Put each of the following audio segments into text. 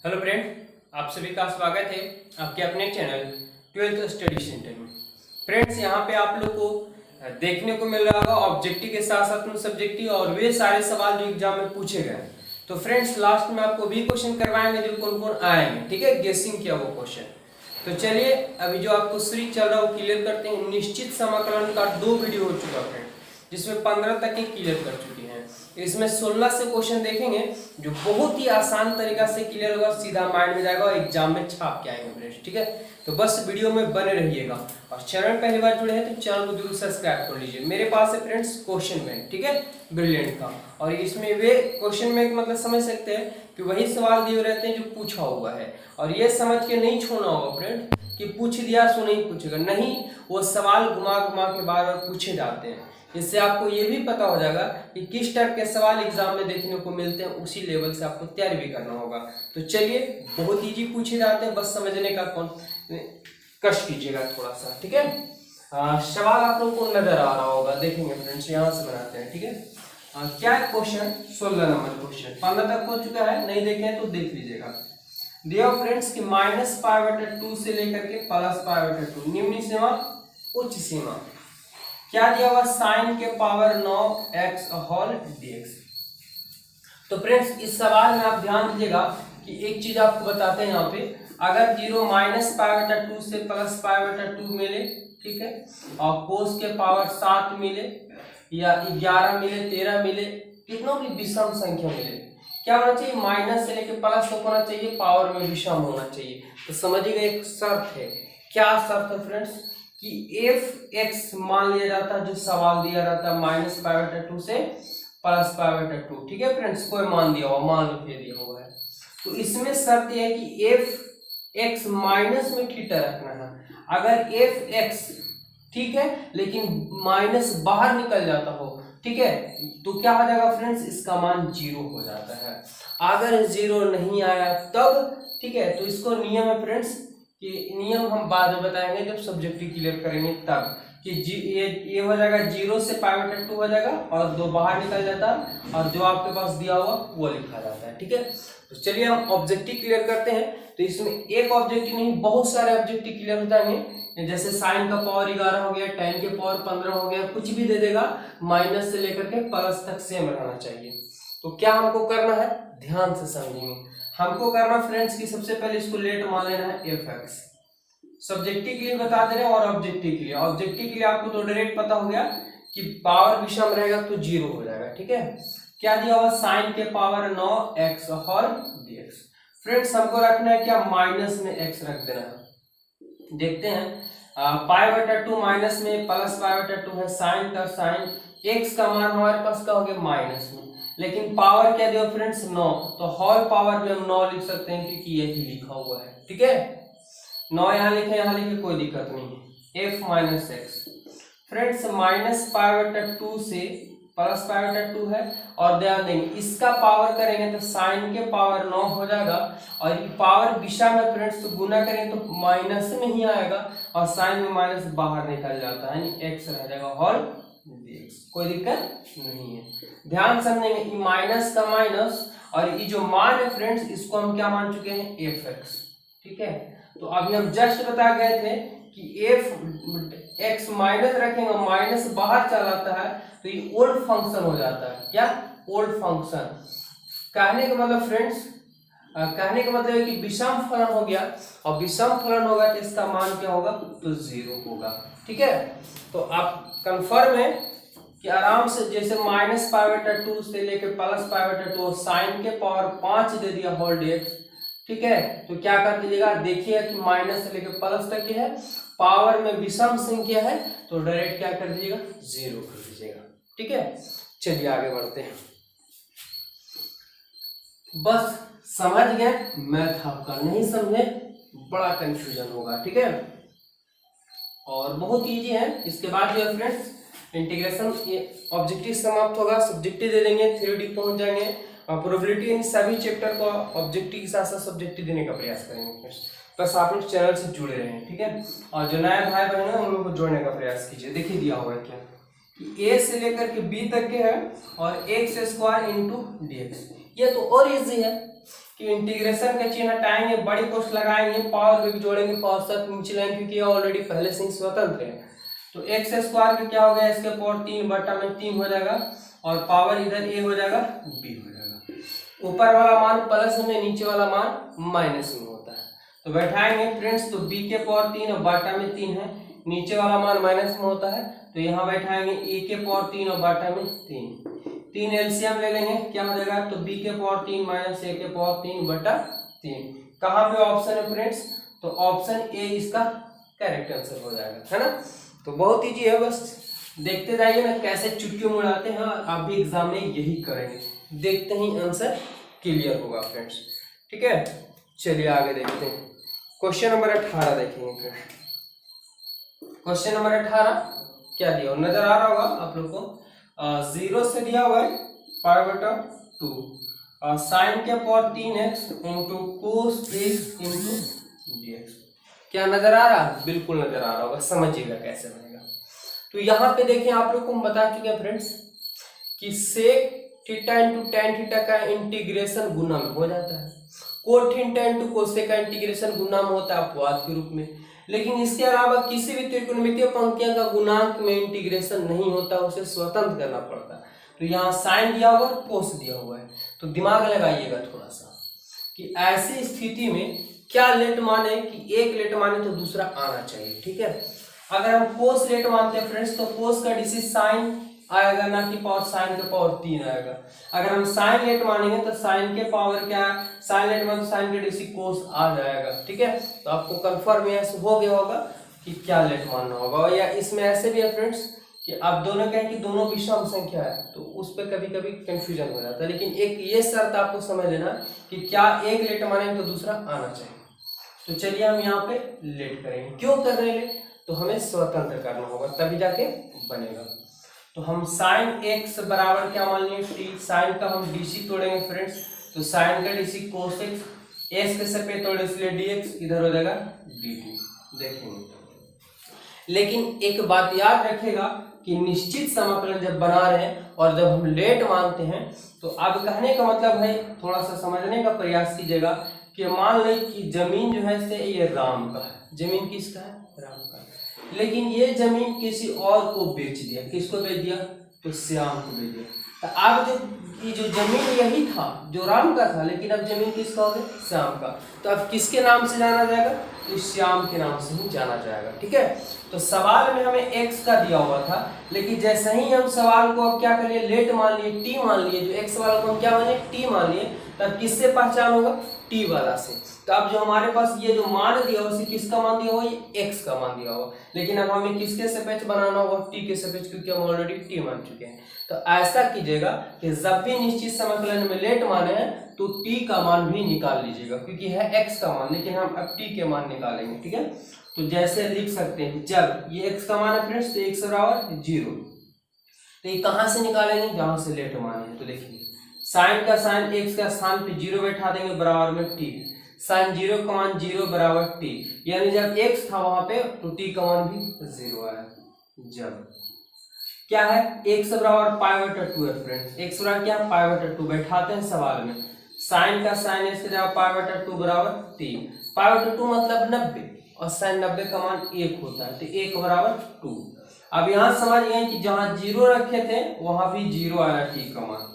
Hello friend, आप सभी का स्वागत है आपके अपने चैनल 12th स्टडी सेंटर में। फ्रेंड्स, यहाँ पे आप लोग को देखने को मिल रहा होगा ऑब्जेक्टिव के साथ साथ में सब्जेक्टिव और वे सारे सवाल जो एग्जाम में पूछे गए। तो फ्रेंड्स, लास्ट में आपको भी क्वेश्चन करवाएंगे जो कौन कौन आएंगे, ठीक है, गेसिंग किया वो क्वेश्चन। तो चलिए, अभी जो आपको सीरीज चल रहा है वो क्लियर करते हैं। निश्चित समाकलन का 2 वीडियो हो चुका फ्रेंड, जिसमें 15 तक की क्लियर कर चुकी हैं। इसमें 16 से क्वेश्चन देखेंगे जो बहुत ही आसान तरीका से क्लियर होगा, सीधा माइंड में जाएगा और एग्जाम में छाप के आएंगे फ्रेंड्स, ठीक है। तो बस वीडियो में बने रहिएगा और चैनल पहली बार जुड़े हैं तो चैनल को जरूर सब्सक्राइब कर लीजिए। मेरे पास है फ्रेंड्स क्वेश्चन बैंक, ठीक है, ब्रिलियंट का, और इसमें वे क्वेश्चन बैंक मतलब समझ सकते हैं कि वही सवाल दिए रहते हैं जो पूछा हुआ है, और ये समझ के नहीं छोड़ना होगा फ्रेंड कि पूछ दिया सो नहीं पूछेगा, नहीं, वो सवाल घुमा घुमा के बार बार पूछे जाते हैं। इससे आपको ये भी पता हो जाएगा कि किस टाइप के सवाल एग्जाम में देखने को मिलते हैं, उसी लेवल से आपको तैयारी भी करना होगा। तो चलिए, बहुत इजी पूछे जाते हैं, बस समझने का कष्ट कीजिएगा थोड़ा सा, ठीक है। सवाल आप लोगों को नजर आ रहा होगा, देखेंगे फ्रेंड्स, यहाँ से बनाते हैं, ठीक है। क्या है क्वेश्चन? 16 नंबर क्वेश्चन, 15 तक हो चुका है, नहीं देखे तो देख लीजिएगा। दिया फ्रेंड्स कि -π/2 से लेकर के +π/2 निम्न सीमा उच्च सीमा, क्या दिया हुआ? sin के पावर 9x होल dx। तो फ्रेंड्स, इस सवाल में आप ध्यान दीजिएगा कि एक चीज आपको बताते हैं यहाँ पे, अगर 0 -π/2 से +π/2 मिले, ठीक है, और cos के पावर 7 मिले या 11 मिले, 13 मिले, कितनों की विषम संख्या मिले, क्या होना चाहिए? माइनस से लेके प्लस तक होना चाहिए, पावर में विषम होना चाहिए। तो समझिएगा, एक शर्त है। क्या शर्त है फ्रेंड्स? कि f(x) मान लिया जाता है, जो सवाल दिया जाता है -π/2 से +π/2, ठीक है फ्रेंड्स, कोई मान दिया हुआ, मान दिया हुआ है। तो इसमें शर्त यह है कि f(x) माइनस में थीटा रखना है। अगर f(x) ठीक है लेकिन माइनस बाहर निकल जाता हो, ठीक है, तो क्या हो जाएगा फ्रेंड्स? इसका मान 0 हो जाता है। अगर 0 नहीं आया तब, ठीक है, तो इसको नियम है फ्रेंड्स, कि नियम हम बाद में बताएंगे जब सब्जेक्टिव क्लियर करेंगे, तब कि ये हो जाएगा 0 से π/2 हो जाएगा और 2 बाहर निकल जाता है, और जो आपके पास दिया हुआ वो लिखा जाता है, ठीक है। तो चलिए हम ऑब्जेक्टिव क्लियर करते हैं। तो इसमें एक ऑब्जेक्टिव नहीं, बहुत सारे ऑब्जेक्टिव क्लियर हो जाएंगे, जैसे साइन का पावर 11 हो गया, tan के पावर 15 हो गया, कुछ भी दे देगा, माइनस से लेकर के प्लस तक सेम रहना चाहिए। तो क्या हमको करना है, ध्यान से समझेंगे। हमको करना फ्रेंड्स कि सबसे पहले इसको लेट मान लेना है f(x). सब्जेक्टिव के लिए बता दे रहे हैं और ऑब्जेक्टिव के लिए। ऑब्जेक्टिव के लिए आपको तो डायरेक्ट पता हो गया कि पावर विषम रहेगा तो 0 हो जाएगा, ठीक है। क्या दिया हुआ? sin के power 9x whole dx। Friends, हमको रखना है क्या? माइनस में x रख देना है। देखते हैं, π/2 माइनस में +π/2 है, साइन का साइन, x का मान हमारे पास क्या हो गया? माइनस में, लेकिन पावर क्या दिया फ्रेंड्स? 9, तो होल पावर में हम 9 लिख सकते हैं क्योंकि यही लिखा हुआ है, ठीक है। 9 यहाँ लिखे, यहाँ लिखे, कोई दिक्कत नहीं है। f - x फ्रेंड्स, -π/2 से +π/2 है, और ध्यान देंगे इसका पावर करेंगे तो साइन के पावर 9 हो जाएगा, और ये पावर दिशा में फ्रेंड्स तो गुना करेंगे तो माइनस में ही आएगा, और साइन में माइनस बाहर निकल जाता है, यानी x रह जाएगा होल dx। कोई दिक्कत नहीं है, ध्यान समझेंगे। माइनस का माइनस, और ये जो मान है फ्रेंड्स, इसको हम क्या मान चुके हैं? f(x), ठीक है। तो अभी हम जस्ट बता गए थे कि f(x) माइनस रखेंगे, माइनस बाहर चलाता है तो ये ओल्ड फंक्शन हो जाता है। क्या? Old function. कहने का मतलब फ्रेंड्स, कहने का मतलब है कि विषम फलन हो गया, और विषम फलन होगा तो इसका मान क्या होगा? तो 0 होगा, ठीक है। तो आप कंफर्म है कि आराम से, जैसे -π/2 से लेकर +π/2, साइन के पावर 5 दे दिया होल dx, ठीक है। तो क्या कर दीजिएगा? देखिए कि माइनस से लेकर प्लस तक है, पावर में विषम संख्या है, तो डायरेक्ट क्या कर दीजिएगा? 0 कर दीजिएगा, ठीक है। चलिए आगे बढ़ते हैं। बस समझ गए? मैथ आपका नहीं समझे बड़ा कंफ्यूजन होगा, ठीक है। और बहुत इजी है। इसके बाद जो है फ्रेंड्स, इंटीग्रेशन, ये ऑब्जेक्टिव समाप्त होगा, सब्जेक्टिव दे देंगे, 3D पहुंच जाएंगे, और प्रोबेबिलिटी इन सभी चैप्टर को ऑब्जेक्टिव के साथ साथ सब्जेक्टिव देने का प्रयास करेंगे फ्रेंड्स। बस आप लोग चैनल से जुड़े रहें, ठीक है। और जो नए भाई बहन है उन लोगों को जोड़ने का प्रयास कीजिए। देखिए दिया हुआ है क्या कि a से लेकर के b तक के है, और x² × dx। ये तो और इजी है कि इंटीग्रेशन का चिन्ह हटाएंगे, बड़ी कोष्ठ लगाएंगे, पावर भी जोड़ेंगे, पावर साथ नीचे लाइन, क्योंकि ये ऑलरेडी पहले से ही स्वतंत्र है। तो एक्स स्क्वायर का क्या हो गया, इसके पावर 3 बटा में 3 हो जाएगा, और पावर इधर ए हो जाएगा, बी हो जाएगा। ऊपर वाला मान प्लस में, नीचे वाला मान माइनस में होता है। तो बैठाएंगे फ्रेंड्स, तो बी के पावर 3 और बाटा में 3 है, नीचे वाला मान माइनस में होता है, तो यहाँ बैठाएंगे ए के पावर 3 और बाटा में 3 एलसीएम ले लेंगे, क्या हो जाएगा, तो बी के पावर 3 माइनस ए के पावर 3 बटा 3। कहाँ पे ऑप्शन है फ्रेंड्स, तो ऑप्शन ए इसका करेक्ट आंसर हो जाएगा, है ना। तो बहुत ईजी है, बस देखते जाइए ना कैसे चुटकी उड़ाते हैं, आप भी एग्जाम में यही करेंगे, देखते ही आंसर क्लियर होगा फ्रेंड्स। ठीक है, चलिए आगे देखते हैं। क्वेश्चन नंबर 18 देखेंगे फ्रेंड्स। क्वेश्चन नंबर 18 क्या दिया नजर आ रहा होगा आप लोग को, 0 से दिया हुआ है पाई बटा 2 साइन के power 3x into cos x into dx। क्या नजर आ रहा है, बिल्कुल नजर आ रहा होगा, समझिएगा कैसे बनेगा। तो यहाँ पे देखें, आप लोग को हम बता चुके हैं फ्रेंड्स कि sec theta into tan theta का इंटीग्रेशन गुना में हो जाता है, कोट थीटा इंटू कोसेक का इंटीग्रेशन गुना में होता है अपवाद के रूप में। लेकिन इसके अलावा किसी भी त्रिकोणमितीय पंक्तियों का गुणांक में इंटीग्रेशन नहीं होता, उसे स्वतंत्र करना पड़ता है। तो यहाँ साइन दिया हुआ है, कोस दिया हुआ है, तो दिमाग लगाइएगा थोड़ा सा कि ऐसी स्थिति में क्या लेट माने कि एक लेट माने तो दूसरा आना चाहिए। ठीक है, अगर हम कोस लेट मानते हैं फ्रेंड्स, तो कोस का डिसी साइन आएगा, ना कि पावर साइन के पावर 3 आएगा। अगर हम साइन लेट मानेंगे तो साइन के पावर क्या है, साइन लेट मान तो साइन के डिसी कोस आ जाएगा। ठीक है, तो आपको कंफर्म हो गया होगा कि क्या लेट मानना होगा। या इसमें ऐसे भी है फ्रेंड्स कि आप दोनों कहें कि दोनों विषम संख्या है, तो उस पर कभी कभी कंफ्यूजन हो जाता है, लेकिन एक ये शर्त आपको समझ लेना कि क्या एक लेट मानेंगे तो दूसरा आना चाहिए। तो चलिए हम यहाँ पे लेट करेंगे, क्यों कर रहे हैं लेट, तो हमें स्वतंत्र करना होगा तभी जाके बनेगा। तो हम साइन x बराबर क्या मान लिए t, साइन का हम dc तोड़ेंगे फ्रेंड्स, तो साइन का dc cos x, s के सफेद तोड़े इसलिए dx, इधर हो जाएगा dt। देखेंगे, लेकिन एक बात याद रखेगा कि निश्चित समाकलन जब बना रहे हैं और जब हम लेट मानते हैं, तो अब कहने का मतलब है, थोड़ा सा समझने का प्रयास कीजिएगा कि मान लें कि जमीन जो है से ये राम का है, जमीन किसका है, राम का, लेकिन ये जमीन किसी और को बेच दिया। किसको बेच दिया, तो श्याम को बेच दिया। तो अब जो जमीन यही था जो राम का था, लेकिन अब जमीन किसका हो गया, श्याम का। तो अब किसके नाम से जाना जाएगा, तो श्याम के नाम से ही जाना जाएगा। ठीक है, तो सवाल में हमें x का दिया हुआ था, लेकिन जैसे ही हम सवाल को अब क्या कर लिए, लेट मान लिए, t मान लिए, जो x वाला को हम क्या माने, t मान लिए, तब किससे पहचान होगा, t वाला से। तो अब जो हमारे पास ये जो मान दिया हुआ, किसका मान दिया हुआ, ये x का मान दिया हुआ, लेकिन अब हमें किसके सापेक्ष बनाना होगा, t के सापेक्ष, क्योंकि हम ऑलरेडी t मान चुके हैं। तो ऐसा कीजिएगा कि जब भी निश्चित समाकलन में लेट माने हैं तो t का मान भी निकाल लीजिएगा, क्योंकि है x का मान, लेकिन हम अब t के मान निकालेंगे। ठीक है, तो जैसे लिख सकते हैं, जब ये x का मान है फ्रेंड्स, तो x बराबर 0, तो ये कहाँ से निकालेंगे, जहां से लेट माने। तो देखिए, साइन का साइन x का स्थान पे 0 बैठा देंगे, बराबर में t, साइन 0 का मान 0 बराबर t, यानी जब x था वहां पे तो t का मान भी 0 आया। जब क्या है, x बराबर पाई बटा 2 है फ्रेंड्स, x बराबर क्या, पाई बटा 2 बैठाते हैं सवाल में, साइन का साइन x का पाई बटा 2 बराबर 3, पाई बटा 2 मतलब 90, और साइन 90 का मान 1 होता है, तो 1 बराबर 2। अब यहाँ समझ गए कि जहां 0 रखे थे वहां भी 0 आया t का मान,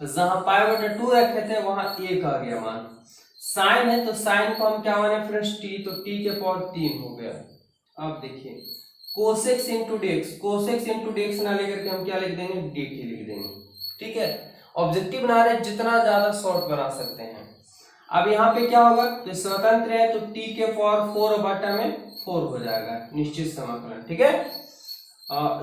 जहां पाई बटा 2 रखे थे वहां 1 आ गया मान। साइन है तो साइन को हम क्या माने फ्रेंड्स, t, तो t के पावर 3 हो गया। अब देखिए, कोसेक्स इंटू डेक्स, कोसेक्स इंटू डेक्स ना लेकर के हम क्या लिख देंगे, dt लिख देंगे। ठीक है, ऑब्जेक्टिव बना रहे, जितना ज्यादा शॉर्ट बना सकते हैं। अब यहाँ पे क्या होगा, तो स्वतंत्र है तो t के पावर 4 बटा में 4 हो जाएगा निश्चित समाकलन। ठीक है,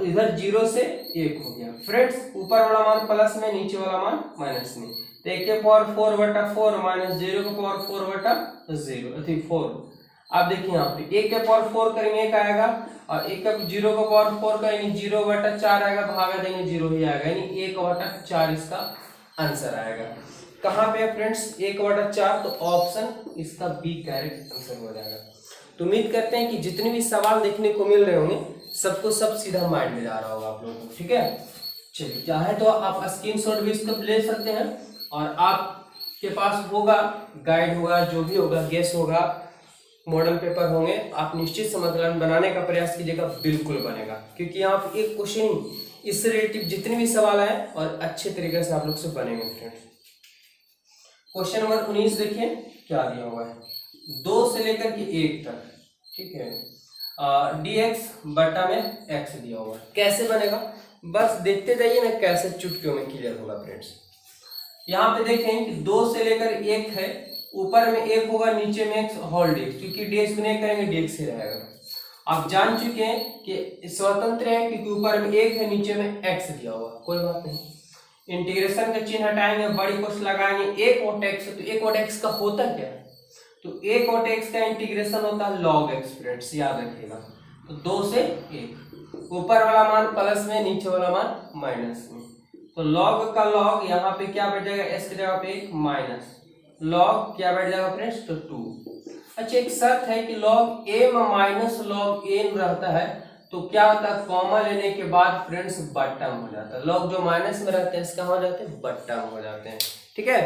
इधर 0 से 1 हो गया फ्रेंड्स, ऊपर वाला मान प्लस में, नीचे वाला मान माइनस में, तो 1 के पावर 4 बटा 4 माइनस 0 के पावर 4 बटा 0 4। अब देखिए यहाँ पे 1 के पावर 4 करेंगे 1 आएगा, और 1 का 0 का पावर 4 करेंगे 0 बटा 4 आएगा, भागा देंगे 0 ही आएगा, यानी 1 बटा 4 इसका आंसर आएगा। कहाँ पे है फ्रेंड्स, 1 बटा 4, तो ऑप्शन इसका बी करेक्ट आंसर हो जाएगा। तो उम्मीद करते हैं कि जितने भी सवाल देखने को मिल रहे होंगे सबको सब सीधा माइंड में जा रहा होगा आप लोगों को। ठीक है, चलिए, चाहे तो आप स्क्रीनशॉट भी इसको ले सकते हैं और आप के पास होगा, गाइड होगा, जो भी होगा, गेस होगा, मॉडल पेपर होंगे, आप निश्चित समाधान बनाने का प्रयास कीजिएगा, बिल्कुल बनेगा। क्योंकि यहाँ पे एक क्वेश्चन इससे रिलेटिव जितने भी सवाल आए और अच्छे तरीके से आप लोग से बनेंगे फ्रेंड्स। क्वेश्चन नंबर 19 देखिए क्या दिया हुआ है, 2 से लेकर के 1 तक, ठीक है, dx बटा में x दिया हुआ है। कैसे बनेगा बस देखते जाइए ना, कैसे चुटकियों में क्लियर होगा फ्रेंड्स। यहाँ पे देखें कि 2 से लेकर 1 है, ऊपर में 1 होगा, नीचे में x होल dx, क्योंकि dx को नहीं करेंगे dx ही रहेगा। आप जान चुके हैं कि स्वतंत्र है क्योंकि ऊपर में 1 है, नीचे में x दिया हुआ, कोई बात नहीं। इंटीग्रेशन का चिन्ह हटाएंगे, बड़ी कोष्ठ लगाएंगे, 1 और x, तो 1 और x का होता क्या है, तो 1 और x का इंटीग्रेशन होता है log x फ्रेंड्स, याद रखिएगा। तो 2 से 1, ऊपर वाला मान प्लस में, नीचे वाला मान माइनस में, तो log का log यहाँ पे क्या बैठ जाएगा, s की जगह पे 1 माइनस log क्या बैठ जाएगा फ्रेंड्स, तो 2। अच्छा एक शर्त है कि log m minus log n रहता है तो क्या होता है, कॉमा लेने के बाद फ्रेंड्स बट्टा हो जाता है। log जो माइनस में रहते हैं इसका हो जाते हैं बट्टा हो जाते हैं, ठीक है।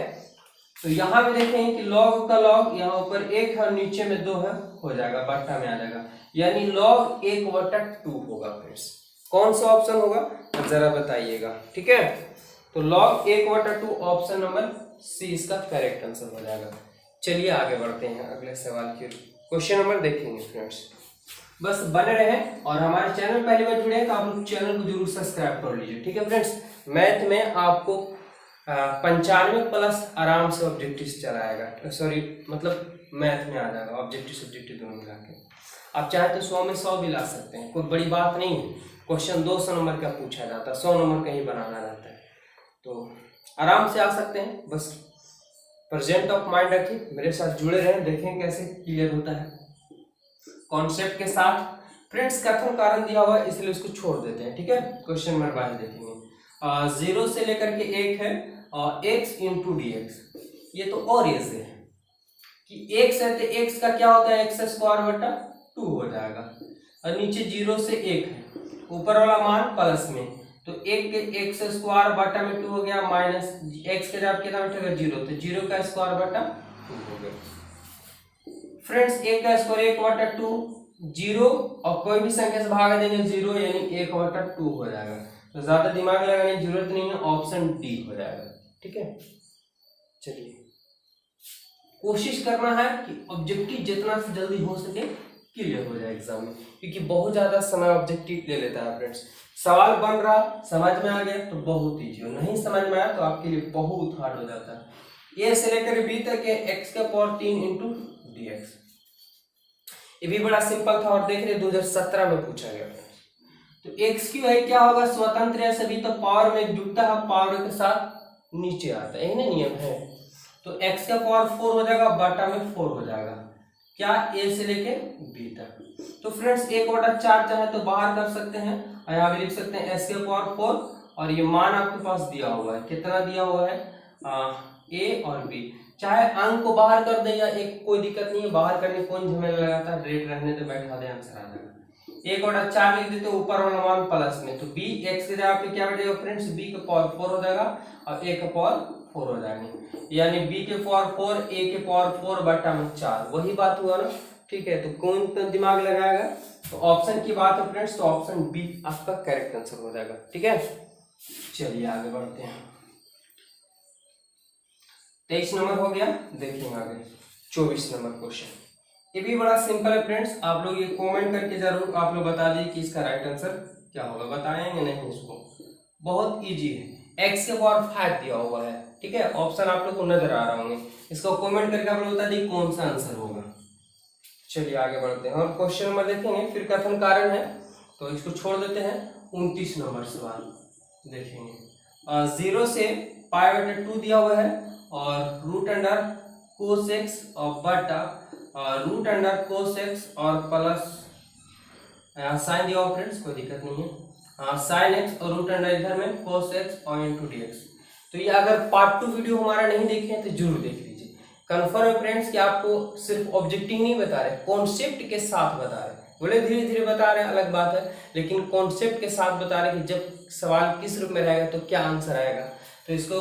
तो यहाँ पे देखें कि log का log यहाँ ऊपर 1 है और नीचे में 2 है, हो जाएगा बट्टा में आ जाएगा, यानी log 1/2 होगा फ्रेंड्स। कौन सा ऑप्शन होगा जरा बताइएगा, ठीक है। तो log 1/2 ऑप्शन नंबर सी इसका करेक्ट आंसर हो जाएगा। चलिए आगे बढ़ते हैं अगले सवाल के क्वेश्चन नंबर देखेंगे फ्रेंड्स। बस बने रहें और हमारे चैनल पहली बार जुड़े हैं तो आप लोग चैनल को जरूर सब्सक्राइब कर लीजिए, ठीक है फ्रेंड्स। मैथ में आपको 95+ आराम से ऑब्जेक्टिव चलाएगा, सॉरी मतलब मैथ में आ जाएगा, ऑब्जेक्टिव सब्जेक्टिव दोनों मिला के। आप चाहे तो 100 में 100 भी ला सकते हैं, कोई बड़ी बात नहीं है। क्वेश्चन 200 नंबर का पूछा जाता है, 100 नंबर का ही बनाना रहता है, तो आराम से आ सकते हैं। बस प्रेजेंट ऑफ माइंड रखिए, मेरे साथ जुड़े रहें, देखें कैसे क्लियर होता है कॉन्सेप्ट के साथ। फ्रेंड्स कथन कारण दिया हुआ है इसलिए उसको छोड़ देते हैं, ठीक है। क्वेश्चन नंबर 22 देखेंगे, 0 से लेकर के 1 है और x इंटू डी एक्स, ये तो और ऐसे है कि x है तो x का क्या होता है, x² 2 हो जाएगा, और नीचे 0 से 1 है, ऊपर वाला मान प्लस में, तो 1 के x² बटा में 2 हो गया, माइनस x के जगह कितना बैठेगा 0, तो 0 का स्क्वायर बटा 2 हो गया फ्रेंड्स। 1 का स्क्वायर 1/2, 0 और कोई भी संख्या से भाग देंगे 0, यानी 1/2 हो जाएगा। तो ज्यादा दिमाग लगाने की जरूरत नहीं है, ऑप्शन डी हो जाएगा, ठीक है। चलिए कोशिश करना है कि ऑब्जेक्टिव जितना जल्दी हो सके क्लियर हो जाए एग्जाम में, क्योंकि बहुत ज्यादा समय ऑब्जेक्टिव ले लेता है फ्रेंड्स। सवाल बन रहा समझ में आ गया तो बहुत ईजी हो, नहीं समझ में आया तो आपके लिए बहुत हार्ड हो जाता है। ए से लेकर बी तक है x³ 3 × dx, ये भी बड़ा सिंपल था और देख रहे 2017 में पूछा गया। तो x³ है क्या होगा, स्वतंत्र है सभी, तो पावर में जुड़ता है, पावर के साथ नीचे आता है, यही ना नियम है। तो x का पावर 4 हो जाएगा, बटा में 4 हो जाएगा, क्या a से लेके b तक। तो फ्रेंड्स 1/4 चाहे तो बाहर कर सकते हैं और यहाँ भी लिख सकते हैं s के पावर 4, और ये मान आपके पास दिया हुआ है, कितना दिया हुआ है a और b। चाहे अंक को बाहर कर दे या एक, कोई दिक्कत नहीं है, बाहर करने कौन झमेला लगाता है, रेट रहने तो बैठा दे, आंसर आ जाएगा। 1/4 लिख देते ऊपर वाला मान प्लस में, तो b x के जगह पे क्या बैठेगा फ्रेंड्स, b का पावर 4 हो जाएगा और a का पावर 4 हो जाएगा, यानी b के पावर 4 a के पावर 4 बटा में 4, वही बात हुआ ना, ठीक है। तो कौन तो दिमाग लगाएगा, तो ऑप्शन की बात है फ्रेंड्स, तो ऑप्शन बी आपका करेक्ट आंसर हो जाएगा, ठीक है। चलिए आगे बढ़ते हैं, 23 नंबर हो गया, देखिए आगे 24 नंबर क्वेश्चन। ये भी बड़ा सिंपल है फ्रेंड्स, आप लोग ये कमेंट करके जरूर आप लोग बता दीजिए कि इसका राइट आंसर क्या होगा, बताएंगे नहीं इसको, बहुत इजी है। x के पावर 5 दिया हुआ है, ठीक है, ऑप्शन आप लोग को नजर आ रहा होंगे, इसको कमेंट करके आप लोग बता दीजिए कौन सा आंसर होगा। चलिए आगे बढ़ते हैं और क्वेश्चन नंबर देखेंगे, फिर कथन कारण है तो इसको छोड़ देते हैं। 29 नंबर सवाल देखेंगे, 0 से π/2 दिया हुआ है और √cos x और बटा √cos x और प्लस साइन दिया हुआ फ्रेंड्स, कोई दिक्कत नहीं है, साइन x और √, इधर में cos x और इंटू dx। तो ये अगर पार्ट 2 वीडियो हमारा नहीं देखे हैं तो जरूर देख लीजिए। कन्फर्म है फ्रेंड्स कि आपको सिर्फ ऑब्जेक्टिव नहीं बता रहे, कॉन्सेप्ट के साथ बता रहे, बोले धीरे धीरे बता रहे हैं अलग बात है, लेकिन कॉन्सेप्ट के साथ बता रहे कि जब सवाल किस रूप में रहेगा तो क्या आंसर आएगा। तो इसको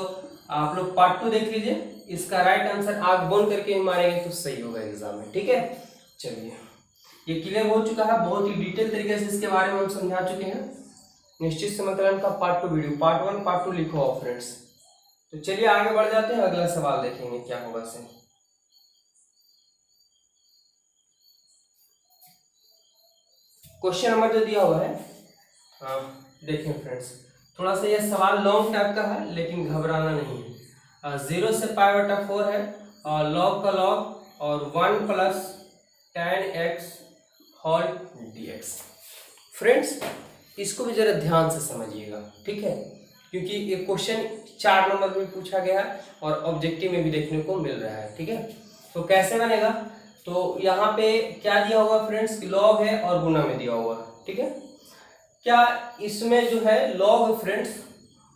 आप लोग पार्ट 2 देख लीजिए, इसका राइट आंसर आंख बंद करके मारेंगे तो सही होगा एग्जाम में, ठीक है। चलिए ये क्लियर हो चुका है, बहुत ही डिटेल तरीके से इसके बारे में हम समझा चुके हैं। निश्चित समाकलन का पार्ट 2 वीडियो, पार्ट 1 पार्ट 2 लिखो आओ फ्रेंड्स। तो चलिए आगे बढ़ जाते हैं, अगला सवाल देखेंगे क्या होगा से। क्वेश्चन नंबर जो दिया हुआ है, हाँ देखिए फ्रेंड्स, थोड़ा सा ये सवाल लॉन्ग टाइप का है लेकिन घबराना नहीं है। 0 से π/4 है और लॉग का लॉग और 1 plus tan x whole dx। Friends इसको भी जरा ध्यान से समझिएगा, ठीक है, क्योंकि ये क्वेश्चन 4 नंबर में पूछा गया है और ऑब्जेक्टिव में भी देखने को मिल रहा है, ठीक है। तो कैसे बनेगा, तो यहाँ पे क्या दिया हुआ फ्रेंड्स, लॉग है और गुना में दिया हुआ, ठीक है। क्या इसमें जो है लॉग फ्रेंड्स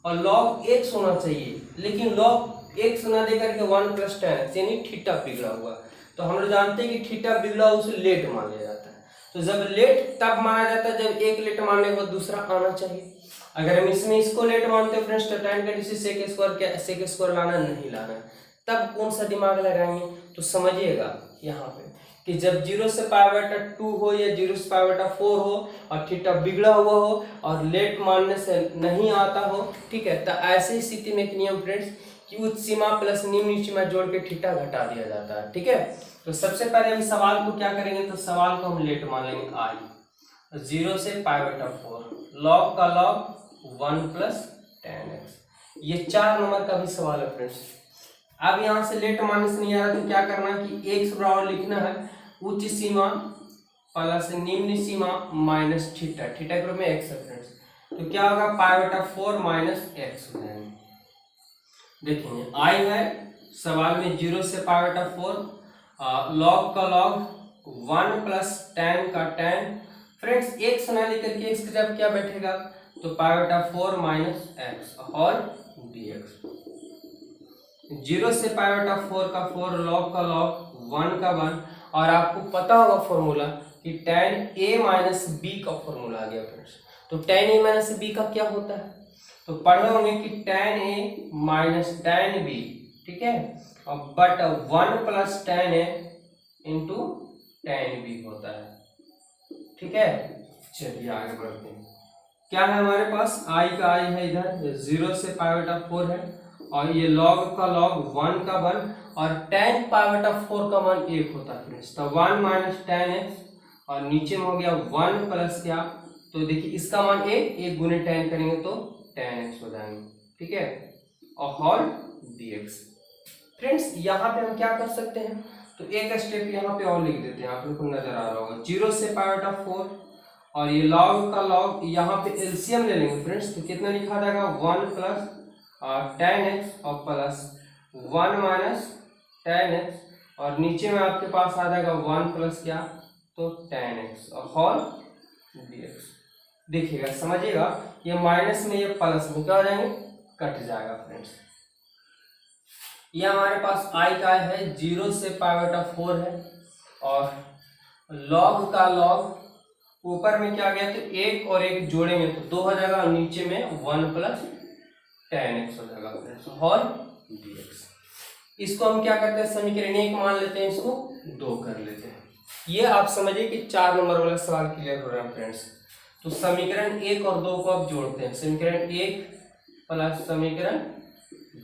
और लॉग x होना चाहिए, लेकिन लॉग x ना दे करके 1 प्लस tan यानी थीटा बिगड़ा हुआ। तो हम लोग जानते हैं कि थीटा बिगड़ा उसे लेट मान लिया जाता है। तो जब लेट तब माना जाता है जब एक लेट मानने के बाद दूसरा आना चाहिए। अगर हम इसमें इसको लेट मानते हैं फ्रेंड्स तो tan का डिसी sec स्क्वायर लाना नहीं लाना, तब कौन सा दिमाग लगाएंगे। तो समझिएगा यहाँ पे कि जब 0 से π/2 हो या 0 से π/4 हो और थीटा बिगड़ा हुआ हो और लेट मानने से नहीं आता हो, ठीक है, तो ऐसी स्थिति में एक नियम फ्रेंड्स कि उच्च सीमा प्लस निम्न सीमा जोड़ के थीटा घटा दिया जाता है, ठीक है। तो सबसे पहले हम सवाल को क्या करेंगे, तो सवाल को हम लेट मान लेंगे i 0 से π/4, लॉग का लॉग 1 प्लस tan x, ये 4 नंबर का भी सवाल है फ्रेंड्स। अब यहाँ से लेट मानने से नहीं आ रहा तो क्या करना कि x बराबर लिखना है उच्च सीमा प्लस निम्न सीमा माइनस थीटा, थीटा के रूप में x है फ्रेंड्स। तो क्या होगा π/4 माइनस x हो जाएंगे। देखेंगे i है सवाल में 0 से π/4, लॉग का लॉग 1 प्लस tan का tan, फ्रेंड्स x ना लेकर के x की जब क्या बैठेगा तो π/4 माइनस x और dx। 0 से π/4 का 4, लॉग का लॉग 1 का 1, और आपको पता होगा फॉर्मूला कि tan a माइनस b का फॉर्मूला आ गया फ्रेंड्स। तो tan a माइनस b का क्या होता है, तो पढ़े होंगे कि tan a minus tan b, ठीक है, और but 1 plus tan a into tan b होता है, ठीक है। चलिए आगे बढ़ते हैं। क्या है हमारे पास, i का i है इधर 0 से π/4 है और ये log का log 1 का 1 और tan π/4 का मान 1 होता है फ्रेंड्स। तो 1 माइनस tan x और नीचे में हो गया 1 प्लस क्या, तो देखिए इसका मान 1 गुने tan करेंगे तो tan x हो जाएंगे, ठीक है, और होल dx। फ्रेंड्स यहाँ पे हम क्या कर सकते हैं, तो एक स्टेप यहाँ पे और लिख देते हैं, आप लोग को नजर आ रहा होगा 0 से π/4 और ये log का log, यहाँ पे एलसीएम ले लेंगे फ्रेंड्स। तो कितना लिखा जाएगा 1 प्लस tan x और प्लस 1 माइनस tan x और नीचे में आपके पास आ जाएगा 1 प्लस क्या, तो tan x और होल dx। देखिएगा समझिएगा, ये माइनस में ये प्लस में क्या हो जाएंगे, कट जाएगा फ्रेंड्स। ये हमारे पास i का है 0 से π/4 है और log का log ऊपर में क्या गया तो 1 और 1 जोड़ेंगे तो 2 हो जाएगा और नीचे में 1 प्लस tan x हो जाएगा फ्रेंड्स होल dx। इसको हम क्या करते हैं, समीकरण 1 मान लेते हैं, इसको 2 कर लेते हैं। ये आप समझिए कि 4 नंबर वाला सवाल क्लियर हो रहा है फ्रेंड्स। तो समीकरण 1 और 2 को आप जोड़ते हैं, समीकरण 1 प्लस समीकरण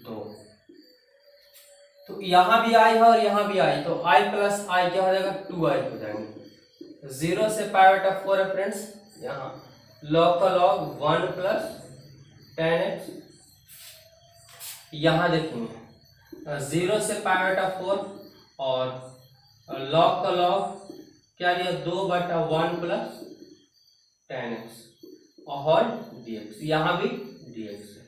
2, तो यहाँ भी i है और यहाँ भी i, तो i प्लस i क्या हो जाएगा 2i हो जाएंगे। 0 से π/4 है फ्रेंड्स, यहाँ log का log 1 प्लस tan x, यहाँ देखेंगे 0 से π/4 और log का log क्या दिया 2/1 प्लस tan x और होल dx, यहाँ भी dx है।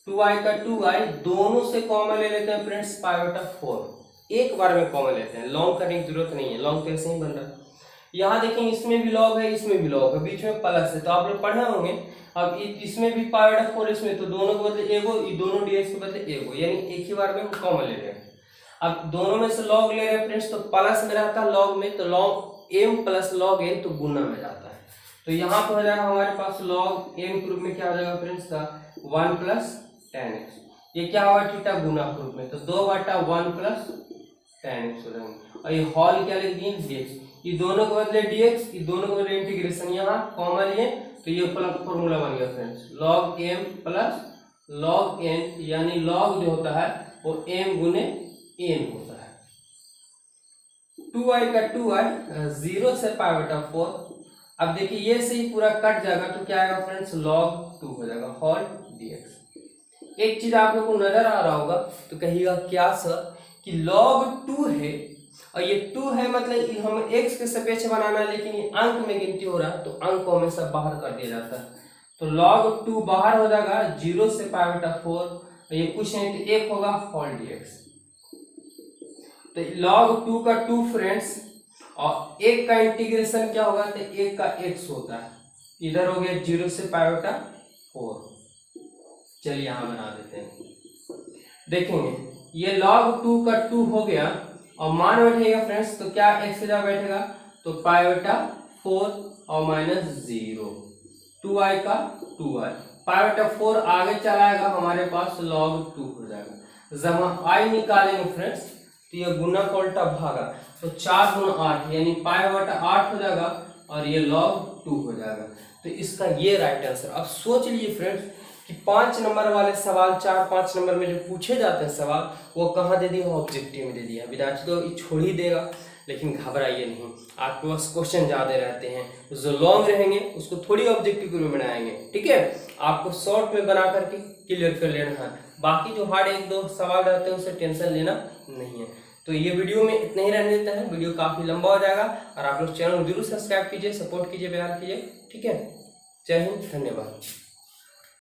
2i का 2i दोनों से कॉमन ले लेते हैं फ्रेंड्स, π/4 एक बार में कॉमन लेते हैं, लॉन्ग करने की जरूरत नहीं है, लॉन्ग तो ऐसे ही बन रहा है। यहाँ देखेंगे इसमें भी लॉग है इसमें भी लॉग है, बीच में प्लस है, तो आप लोग पढ़े होंगे। अब इसमें भी π/4 इसमें, तो दोनों के बदले एगो, दोनों dx के बदले एगो, यानी एक ही बार में हम कॉमन ले रहे हैं। अब दोनों में से लॉग ले रहे हैं फ्रेंड्स, तो प्लस में रहता है लॉग में, तो log m plus log n तो गुना में जाता है। तो यहाँ पे हो जाएगा हमारे पास लॉग m के रूप में क्या हो जाएगा फ्रेंड्स का 1 प्लस tan x, ये क्या होगा थीटा गुना के रूप में, तो 2/1 प्लस tan x हो जाएंगे। और ये हॉल क्या लिख दिए dx, ये दोनों के बदले dx, ये दोनों के बदले इंटीग्रेशन यहाँ कॉमन है, तो ये फॉर्मूला बन गया friends log m plus log n, यानी log जो होता है वो m गुने n होता है। 2i का 2i 0 से π/4। अब देखिए ये से ही पूरा कट जाएगा तो क्या आएगा फ्रेंड्स log 2 हो जाएगा होल dx। एक चीज आप लोग को नजर आ रहा होगा तो कहिएगा क्या सर कि log 2 है और ये 2 है मतलब हम x के सापेक्ष बनाना है, लेकिन ये अंक में गिनती हो रहा है तो अंक को हमेशा बाहर कर दिया जाता है, तो log 2 बाहर हो जाएगा 0 से π/4, ये कुछ नहीं तो 1 होगा होल dx। तो log 2 का 2 फ्रेंड्स और 1 का इंटीग्रेशन क्या होगा तो 1 का x होता है, इधर हो गया 0 से π/4। चलिए यहाँ बना देते हैं, देखेंगे ये log 2 का 2 हो गया और मान बैठेगा फ्रेंड्स तो क्या x से जा बैठेगा तो π/4 और -0, 2i का 2i, π/4 आगे चलाएगा हमारे पास log 2 हो जाएगा। जब हम i निकालेंगे फ्रेंड्स तो ये गुना का उल्टा भागा, तो 4 गुना 8 यानी π/8 हो जाएगा और ये log 2 हो जाएगा। तो इसका ये राइट आंसर। अब सोच लीजिए फ्रेंड्स कि 5 नंबर वाले सवाल 4-5 नंबर में जो पूछे जाते हैं सवाल वो कहाँ दे दिया, ऑब्जेक्टिव में दे दिया। विद्यार्थी तो ये छोड़ ही देगा, लेकिन घबराइए नहीं, आपके पास क्वेश्चन ज़्यादा रहते हैं, जो लॉन्ग रहेंगे उसको थोड़ी ऑब्जेक्टिव के रूप में बनाएंगे, ठीक है। आपको शॉर्ट में बना करके क्लियर कर लेना है, बाकी जो हार्ड 1-2 सवाल रहते हैं उससे टेंशन लेना नहीं है। तो ये वीडियो में इतना ही रहने देते हैं, वीडियो काफ़ी लंबा हो जाएगा और आप लोग चैनल जरूर सब्सक्राइब कीजिए, सपोर्ट कीजिए, प्यार कीजिए, ठीक है। जय हिंद, धन्यवाद।